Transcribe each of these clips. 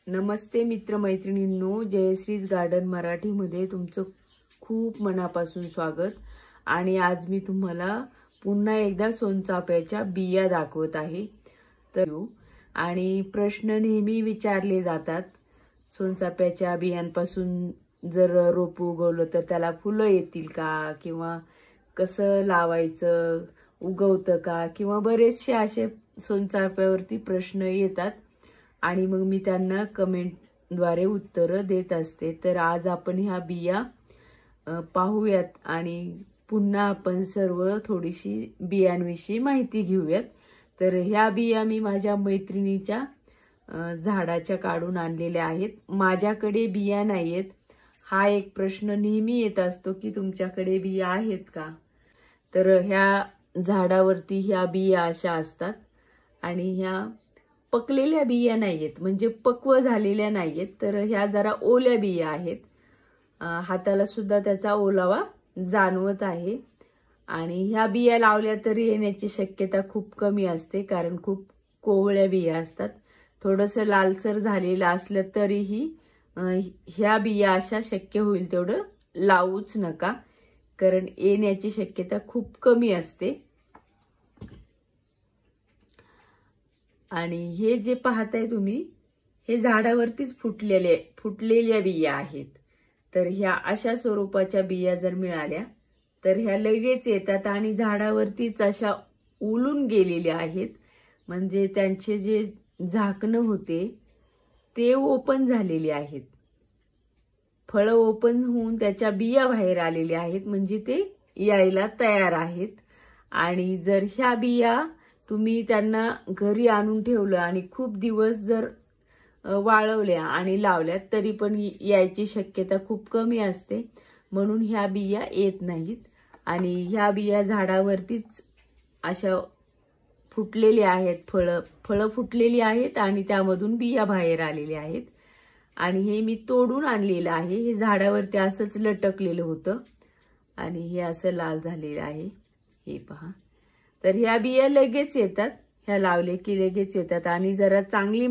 नमस्ते मित्रमैत्रिणींनो, जयश्रीज garden मराठीमध्ये तुमचं खूप मनापासून स्वागत। आणि आज मी तुम्हाला पुन्हा एकदा सोनचाफ्याच्या बिया दाखवत आहे। तर आणि प्रश्न नेहमी विचारले जातात, सोनचाफ्याच्या बियांपासून जर रोप उगवलं तर त्याला फुलं येतील का, किंवा कसं लावायचं, उगवतं का, किंवा बरेचसे असे सोनचाफ्यावरती प्रश्न येतात आणि मग मी त्यांना कमेंटद्वारे उत्तर देत असते। तर आज आपण ह्या बिया पाहूयात आणि पुन्हा आपण सर्व थोडीशी बियांविषयी माहिती घेऊयात। तर ह्या बिया मी माझ्या मैत्रिणीच्या झाडाच्या काढून आणलेल्या आहेत। माझ्याकडे बिया नाहीयेत। हा एक प्रश्न नेहमी येत असतो की तुमच्याकडे बिया आहेत का। तर ह्या झाडावरती ह्या बिया अशा असतात आणि ह्या पकलेल्या बिया नाहीयेत, म्हणजे पक्व झालेल्या नाहीयेत, तर ह्या जरा ओल्या बिया आहेत। हाताला सुद्धा त्याचा ओलावा जाणवत आहे। आणि ह्या बिया लावल्या तरी येण्याची शक्यता खूप कमी असते, कारण खूप कोवळ्या बिया असतात। थोडंसं लालसर झालेलं असलं तरीही ह्या बिया अशा शक्य होईल तेवढं लावूच नका, कारण येण्याची शक्यता खूप कमी असते। आणि हे जे पाहताय तुम्ही, हे झाडावरतीच फुटलेल्या बिया आहेत। तर ह्या अशा स्वरूपाच्या बिया जर मिळाल्या तर ह्या लगेच येतात आणि झाडावरतीच अशा उलून गेलेल्या आहेत, म्हणजे त्यांचे जे झाकणं होते ते ओपन झालेले आहेत। फळं ओपन होऊन त्याच्या बिया बाहेर आलेल्या आहेत, म्हणजे ते यायला तयार आहेत। आणि जर ह्या बिया तुम्ही त्यांना घरी आणून ठेवलं आणि खूप दिवस जर वाळवल्या आणि लावल्या तरी पण यायची शक्यता खूप कमी असते, म्हणून ह्या बिया येत नाहीत। आणि ह्या बिया झाडावरतीच अशा फुटलेल्या आहेत, फळं फुटलेली आहेत आणि त्यामधून बिया बाहेर आलेल्या आहेत। आणि हे मी तोडून आणलेलं आहे। हे झाडावरती असंच लटकलेलं होतं आणि हे असं लाल झालेलं आहे, हे पहा। तर ह्या बिया लगेच येतात, ह्या लावले की लगेच येतात। आणि जरा चांगली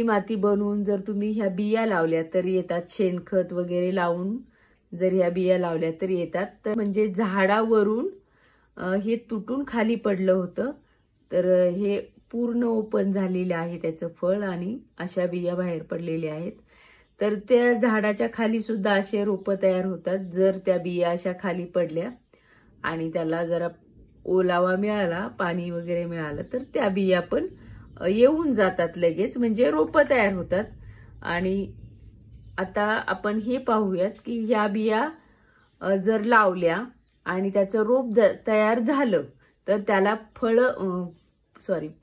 माती बनवून जर तुम्ही ह्या बिया लावल्या तर येतात। शेणखत वगैरे लावून जर ह्या बिया लावल्या तर येतात। तर म्हणजे झाडावरून हे तुटून खाली पडलं होतं, तर हे पूर्ण ओपन झालेलं आहे त्याचं फळ आणि अशा बिया बाहेर पडलेल्या आहेत। तर त्या झाडाच्या खाली सुद्धा असे रोपं तयार होतात, जर त्या बिया अशा खाली पडल्या आणि त्याला जरा ओलावा मिळाला, पाणी वगैरे मिळालं, तर त्या बिया पण येऊन जातात लगेच, म्हणजे रोपं तयार होतात। आणि आता आपण हे पाहूयात की ह्या बिया जर लावल्या आणि त्याचं रोप तयार झालं तर त्याला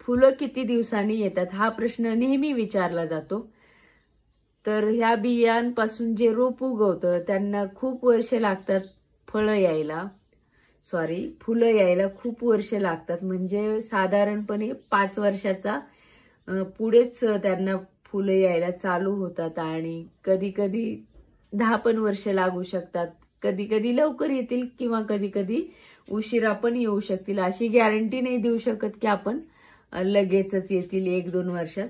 फुलं किती दिवसांनी येतात, हा प्रश्न नेहमी विचारला जातो। तर ह्या बियांपासून जे रोप उगवतं त्यांना खूप वर्ष लागतात फुलं यायला खूप वर्ष लागतात, म्हणजे साधारणपणे 5 वर्षाचा पुढेच त्यांना फुलं यायला चालू होतात। आणि कधी कधी 10 पण वर्ष लागू शकतात, कधी कधी लवकर येतील किंवा कधी कधी उशिरा पण येऊ शकतील। अशी गॅरंटी नाही देऊ शकत की आपण लगेचच येतील 1-2 वर्षात।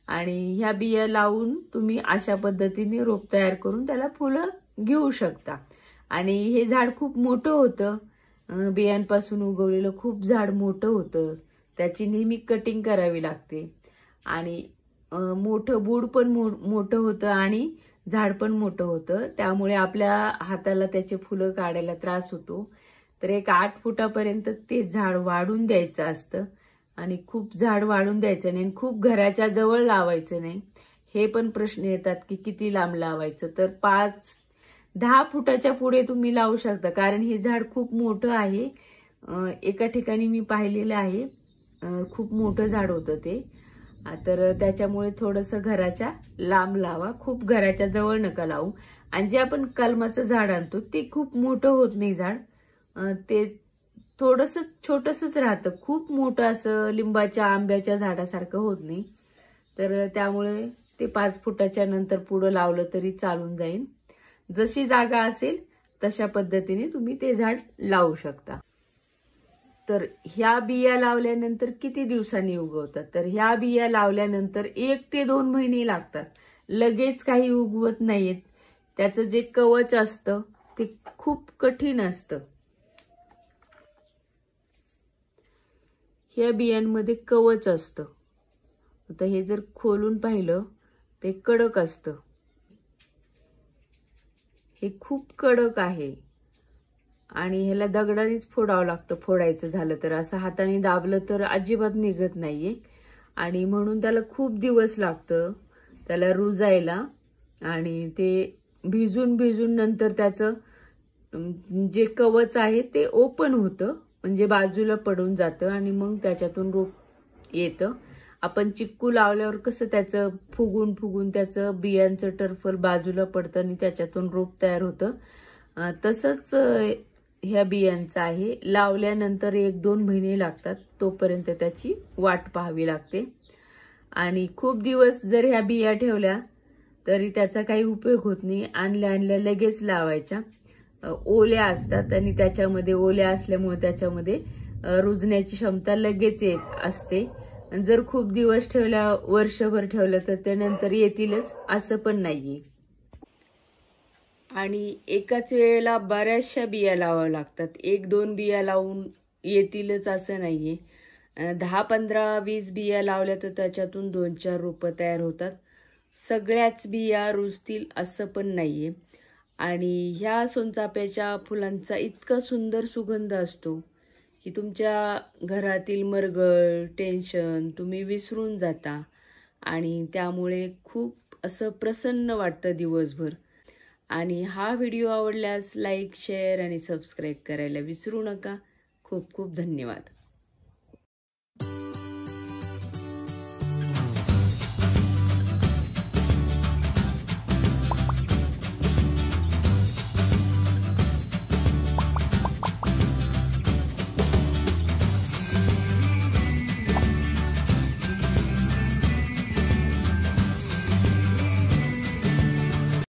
आणि ह्या बिया लावून तुम्ही अशा पद्धतीने रोप तयार करून त्याला फुलं घेऊ शकता। आणि हे झाड खूप मोठं होतं, बियांपासून उगवलेलं खूप झाड मोठं होतं, त्याची नेहमी कटिंग करावी लागते। आणि मोठं बूड पण मोठं होतं आणि झाड पण मोठं होतं, त्यामुळे आपल्या हाताला त्याचे फुलं काढायला त्रास होतो। तर एक 8 फुटापर्यंत ते झाड वाढून द्यायचं असतं आणि खूप झाड वाढून द्यायचं नाही, खूप घराच्या जवळ लावायचं नाही। हे पण प्रश्न येतात की किती लांब लावायचं, तर 5-10 फुटाच्या पुढे तुम्ही लावू शकता, कारण हे झाड खूप मोठं आहे। एका ठिकाणी मी पाहिलेलं आहे, खूप मोठं झाड होतं ते, तर त्याच्यामुळे थोडंसं घराच्या लांब लावा, खूप घराच्या जवळ नका लावू। आणि जे आपण कलमाचं झाड आणतो ते खूप मोठं होत नाही झाड, ते थोडंसं छोटंसंच राहतं, खूप मोठं असं लिंबाच्या आंब्याच्या झाडासारखं होत नाही। तर त्यामुळे ते 5 फुटाच्या नंतर पुढं लावलं तरी चालून जाईल। जशी जागा असेल तशा पद्धतीने तुम्ही ते झाड लावू शकता। तर ह्या बिया लावल्यानंतर किती दिवसांनी उगवतात? तर ह्या बिया लावल्यानंतर 1 ते 2 महिने लागतात. लगेच काही उगवत नाहीत. त्याचं जे कवच असतं ते खूप कठीण असतं. ह्या बियांमध्ये कवच असतं. आता हे जर खोलून पाहिलं ते कडक असतं. हे खूप कडक आहे आणि ह्याला दगडानेच फोडावं लागतं. फोडायचं झालं तर असं हाताने दाबलं तर अजिबात निघत नाहीये आणि म्हणून त्याला खूप दिवस लागतं त्याला रुजायला. आणि ते भिजून भिजून नंतर त्याचं जे कवच आहे ते ओपन होतं, म्हणजे बाजूला पडून जातं आणि मग त्याच्यातून रोप येतं. आपण चिक्कू लावल्यावर कसं त्याचं फुगून फुगून त्याचं बियांचं टरफल बाजूला पडतं आणि त्याच्यातून रोप तयार होतं. तसंच ह्या बियांचं आहे. लावल्यानंतर 1-2 महिने लागतात, तोपर्यंत त्याची वाट पाहावी लागते. आणि खूप दिवस जर ह्या बिया ठेवल्या तरी त्याचा काही उपयोग होत नाही. आणल्या लगेच लावायच्या. ओल्या असतात आणि त्याच्यामध्ये ओल्या असल्यामुळे त्याच्यामध्ये रुजण्याची क्षमता लगेच येत असते. जर खूप दिवस ठेवल्या, वर्षभर ठेवलं तर ते नंतर येतीलच असं पण नाहीये. आणि एकाच वेळेला बऱ्याचशा बिया लावाव्या लागतात. 1-2 बिया लावून येतीलच असं नाहीये. 10, 15, 20 बिया लावल्या तर त्याच्यातून 2-4 रोपं तयार होतात. सगळ्याच बिया रुजतील असं पण नाहीये. आणि ह्या सोनचाफ्याच्या फुलांचा इतका सुंदर सुगंध असतो की तुमच्या घरातील मरगळ, टेन्शन तुम्ही विसरून जाता आणि त्यामुळे खूप असं प्रसन्न वाटतं दिवसभर. आणि हा व्हिडिओ आवडल्यास लाईक, शेअर आणि सबस्क्राईब करायला विसरू नका. खूप खूप धन्यवाद.